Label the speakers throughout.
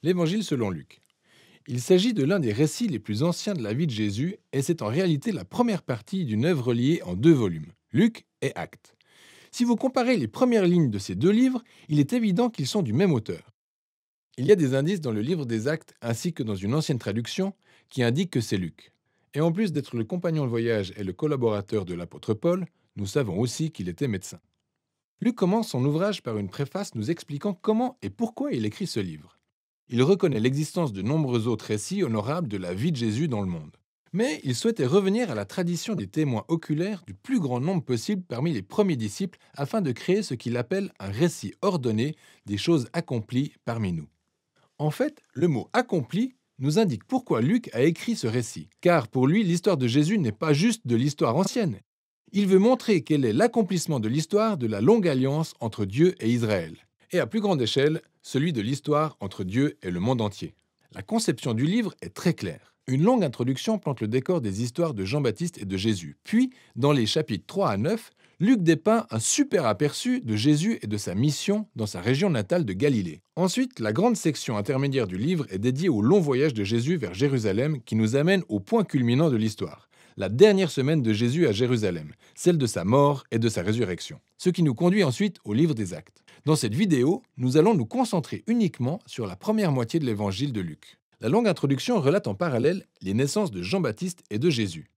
Speaker 1: L'Évangile selon Luc. Il s'agit de l'un des récits les plus anciens de la vie de Jésus et c'est en réalité la première partie d'une œuvre liée en deux volumes, Luc et Actes. Si vous comparez les premières lignes de ces deux livres, il est évident qu'ils sont du même auteur. Il y a des indices dans le livre des Actes ainsi que dans une ancienne traduction qui indiquent que c'est Luc. Et en plus d'être le compagnon de voyage et le collaborateur de l'apôtre Paul, nous savons aussi qu'il était médecin. Luc commence son ouvrage par une préface nous expliquant comment et pourquoi il écrit ce livre. Il reconnaît l'existence de nombreux autres récits honorables de la vie de Jésus dans le monde. Mais il souhaitait revenir à la tradition des témoins oculaires du plus grand nombre possible parmi les premiers disciples afin de créer ce qu'il appelle un récit ordonné des choses accomplies parmi nous. En fait, le mot accompli nous indique pourquoi Luc a écrit ce récit, car pour lui, l'histoire de Jésus n'est pas juste de l'histoire ancienne. Il veut montrer quel est l'accomplissement de l'histoire de la longue alliance entre Dieu et Israël, et à plus grande échelle, celui de l'histoire entre Dieu et le monde entier. La conception du livre est très claire. Une longue introduction plante le décor des histoires de Jean-Baptiste et de Jésus. Puis, dans les chapitres 3 à 9, Luc dépeint un super aperçu de Jésus et de sa mission dans sa région natale de Galilée. Ensuite, la grande section intermédiaire du livre est dédiée au long voyage de Jésus vers Jérusalem qui nous amène au point culminant de l'histoire, la dernière semaine de Jésus à Jérusalem, celle de sa mort et de sa résurrection. Ce qui nous conduit ensuite au livre des Actes. Dans cette vidéo, nous allons nous concentrer uniquement sur la première moitié de l'évangile de Luc. La longue introduction relate en parallèle les naissances de Jean-Baptiste et de Jésus.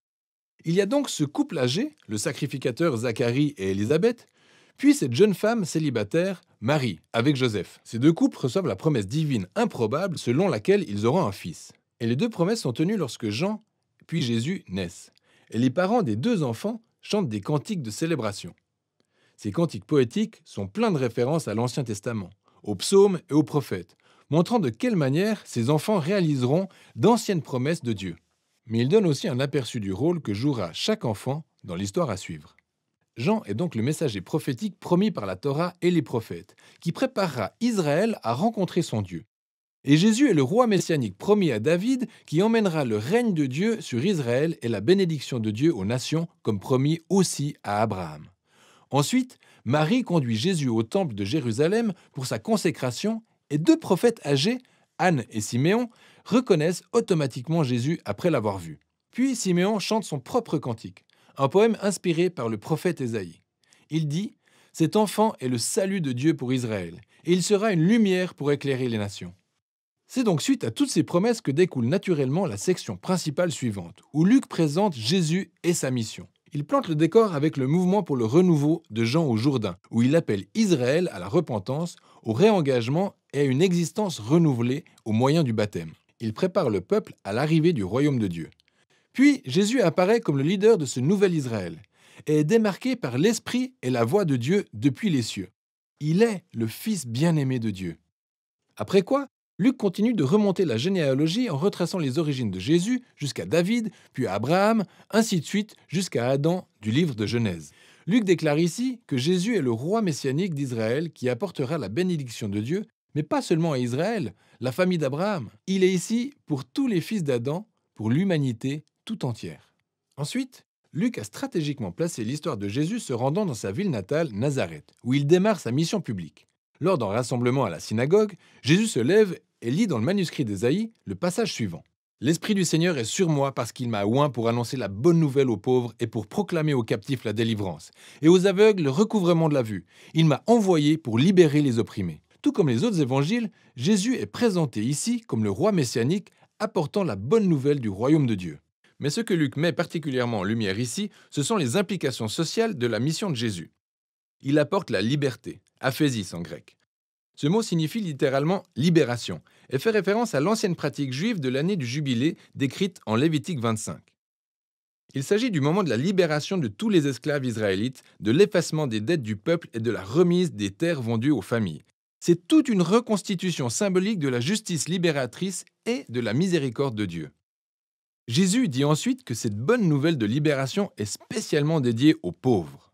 Speaker 1: Il y a donc ce couple âgé, le sacrificateur Zacharie et Élisabeth, puis cette jeune femme célibataire, Marie, avec Joseph. Ces deux couples reçoivent la promesse divine improbable selon laquelle ils auront un fils. Et les deux promesses sont tenues lorsque Jean puis Jésus naissent. Et les parents des deux enfants chantent des cantiques de célébration. Ces cantiques poétiques sont pleins de références à l'Ancien Testament, aux psaumes et aux prophètes, montrant de quelle manière ces enfants réaliseront d'anciennes promesses de Dieu. Mais ils donnent aussi un aperçu du rôle que jouera chaque enfant dans l'histoire à suivre. Jean est donc le messager prophétique promis par la Torah et les prophètes, qui préparera Israël à rencontrer son Dieu. Et Jésus est le roi messianique promis à David qui emmènera le règne de Dieu sur Israël et la bénédiction de Dieu aux nations, comme promis aussi à Abraham. Ensuite, Marie conduit Jésus au temple de Jérusalem pour sa consécration et deux prophètes âgés, Anne et Siméon, reconnaissent automatiquement Jésus après l'avoir vu. Puis Siméon chante son propre cantique, un poème inspiré par le prophète Ésaïe. Il dit « Cet enfant est le salut de Dieu pour Israël, et il sera une lumière pour éclairer les nations. » C'est donc suite à toutes ces promesses que découle naturellement la section principale suivante, où Luc présente Jésus et sa mission. Il plante le décor avec le mouvement pour le renouveau de Jean au Jourdain, où il appelle Israël à la repentance, au réengagement et à une existence renouvelée au moyen du baptême. Il prépare le peuple à l'arrivée du royaume de Dieu. Puis Jésus apparaît comme le leader de ce nouvel Israël et est démarqué par l'Esprit et la voix de Dieu depuis les cieux. Il est le Fils bien-aimé de Dieu. Après quoi, Luc continue de remonter la généalogie en retraçant les origines de Jésus jusqu'à David, puis à Abraham, ainsi de suite jusqu'à Adam du livre de Genèse. Luc déclare ici que Jésus est le roi messianique d'Israël qui apportera la bénédiction de Dieu, mais pas seulement à Israël, la famille d'Abraham. Il est ici pour tous les fils d'Adam, pour l'humanité tout entière. Ensuite, Luc a stratégiquement placé l'histoire de Jésus se rendant dans sa ville natale, Nazareth, où il démarre sa mission publique. Lors d'un rassemblement à la synagogue, Jésus se lève et lit dans le manuscrit d'Ésaïe le passage suivant. « L'Esprit du Seigneur est sur moi parce qu'il m'a oint pour annoncer la bonne nouvelle aux pauvres et pour proclamer aux captifs la délivrance, et aux aveugles le recouvrement de la vue. Il m'a envoyé pour libérer les opprimés. » Tout comme les autres évangiles, Jésus est présenté ici comme le roi messianique apportant la bonne nouvelle du royaume de Dieu. Mais ce que Luc met particulièrement en lumière ici, ce sont les implications sociales de la mission de Jésus. Il apporte la liberté, aphésis en grec. Ce mot signifie littéralement libération et fait référence à l'ancienne pratique juive de l'année du jubilé décrite en Lévitique 25. Il s'agit du moment de la libération de tous les esclaves israélites, de l'effacement des dettes du peuple et de la remise des terres vendues aux familles. C'est toute une reconstitution symbolique de la justice libératrice et de la miséricorde de Dieu. Jésus dit ensuite que cette bonne nouvelle de libération est spécialement dédiée aux pauvres.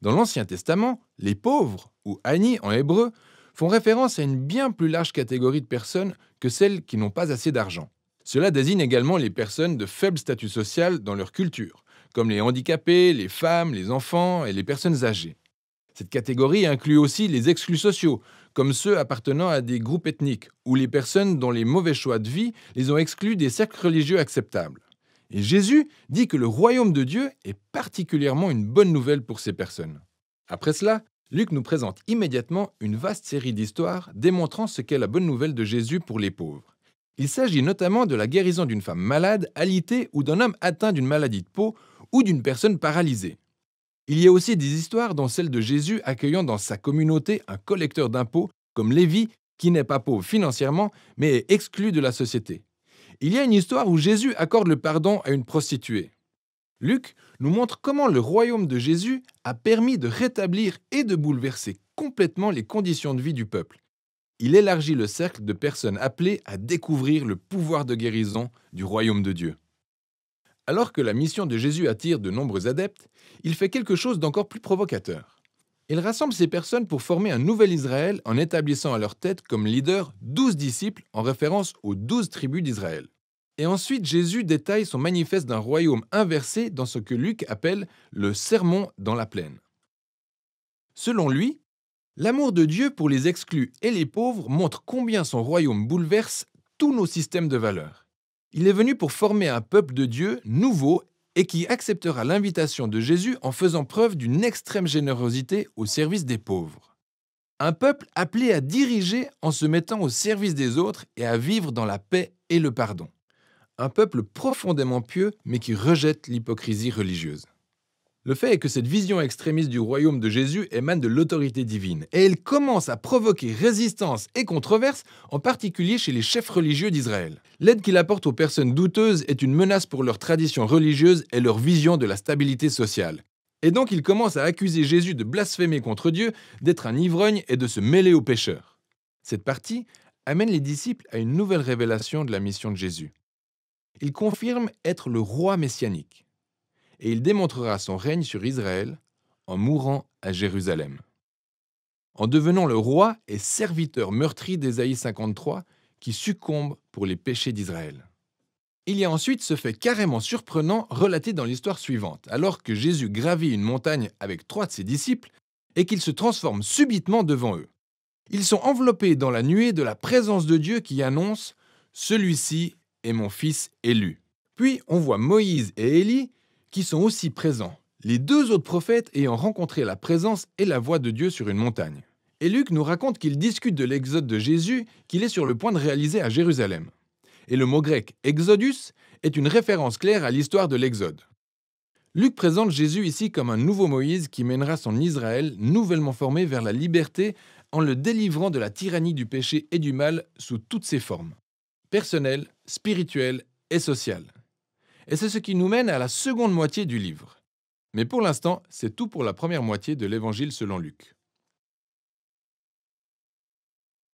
Speaker 1: Dans l'Ancien Testament, les pauvres, ou ani en hébreu, font référence à une bien plus large catégorie de personnes que celles qui n'ont pas assez d'argent. Cela désigne également les personnes de faible statut social dans leur culture, comme les handicapés, les femmes, les enfants et les personnes âgées. Cette catégorie inclut aussi les exclus sociaux, comme ceux appartenant à des groupes ethniques, ou les personnes dont les mauvais choix de vie les ont exclus des cercles religieux acceptables. Et Jésus dit que le royaume de Dieu est particulièrement une bonne nouvelle pour ces personnes. Après cela, Luc nous présente immédiatement une vaste série d'histoires démontrant ce qu'est la bonne nouvelle de Jésus pour les pauvres. Il s'agit notamment de la guérison d'une femme malade, alitée, ou d'un homme atteint d'une maladie de peau, ou d'une personne paralysée. Il y a aussi des histoires dont celle de Jésus accueillant dans sa communauté un collecteur d'impôts comme Lévi, qui n'est pas pauvre financièrement, mais est exclu de la société. Il y a une histoire où Jésus accorde le pardon à une prostituée. Luc nous montre comment le royaume de Jésus a permis de rétablir et de bouleverser complètement les conditions de vie du peuple. Il élargit le cercle de personnes appelées à découvrir le pouvoir de guérison du royaume de Dieu. Alors que la mission de Jésus attire de nombreux adeptes, il fait quelque chose d'encore plus provocateur. Il rassemble ces personnes pour former un nouvel Israël en établissant à leur tête comme leader 12 disciples en référence aux 12 tribus d'Israël. Et ensuite, Jésus détaille son manifeste d'un royaume inversé dans ce que Luc appelle le sermon dans la plaine. Selon lui, l'amour de Dieu pour les exclus et les pauvres montre combien son royaume bouleverse tous nos systèmes de valeurs. Il est venu pour former un peuple de Dieu nouveau et qui acceptera l'invitation de Jésus en faisant preuve d'une extrême générosité au service des pauvres. Un peuple appelé à diriger en se mettant au service des autres et à vivre dans la paix et le pardon. Un peuple profondément pieux mais qui rejette l'hypocrisie religieuse. Le fait est que cette vision extrémiste du royaume de Jésus émane de l'autorité divine, et elle commence à provoquer résistance et controverse, en particulier chez les chefs religieux d'Israël. L'aide qu'il apporte aux personnes douteuses est une menace pour leur tradition religieuse et leur vision de la stabilité sociale. Et donc il commence à accuser Jésus de blasphémer contre Dieu, d'être un ivrogne et de se mêler aux pécheurs. Cette partie amène les disciples à une nouvelle révélation de la mission de Jésus. Il confirme être le roi messianique. Et il démontrera son règne sur Israël en mourant à Jérusalem. En devenant le roi et serviteur meurtri d'Ésaïe 53 qui succombe pour les péchés d'Israël. Il y a ensuite ce fait carrément surprenant relaté dans l'histoire suivante, alors que Jésus gravit une montagne avec 3 de ses disciples et qu'il se transforme subitement devant eux. Ils sont enveloppés dans la nuée de la présence de Dieu qui annonce « Celui-ci est mon fils élu ». Puis on voit Moïse et Élie qui sont aussi présents, les 2 autres prophètes ayant rencontré la présence et la voix de Dieu sur une montagne. Et Luc nous raconte qu'il discute de l'exode de Jésus qu'il est sur le point de réaliser à Jérusalem. Et le mot grec « exodus » est une référence claire à l'histoire de l'exode. Luc présente Jésus ici comme un nouveau Moïse qui mènera son Israël nouvellement formé vers la liberté en le délivrant de la tyrannie du péché et du mal sous toutes ses formes, personnelles, spirituelles et sociales. Et c'est ce qui nous mène à la seconde moitié du livre. Mais pour l'instant, c'est tout pour la première moitié de l'Évangile selon Luc.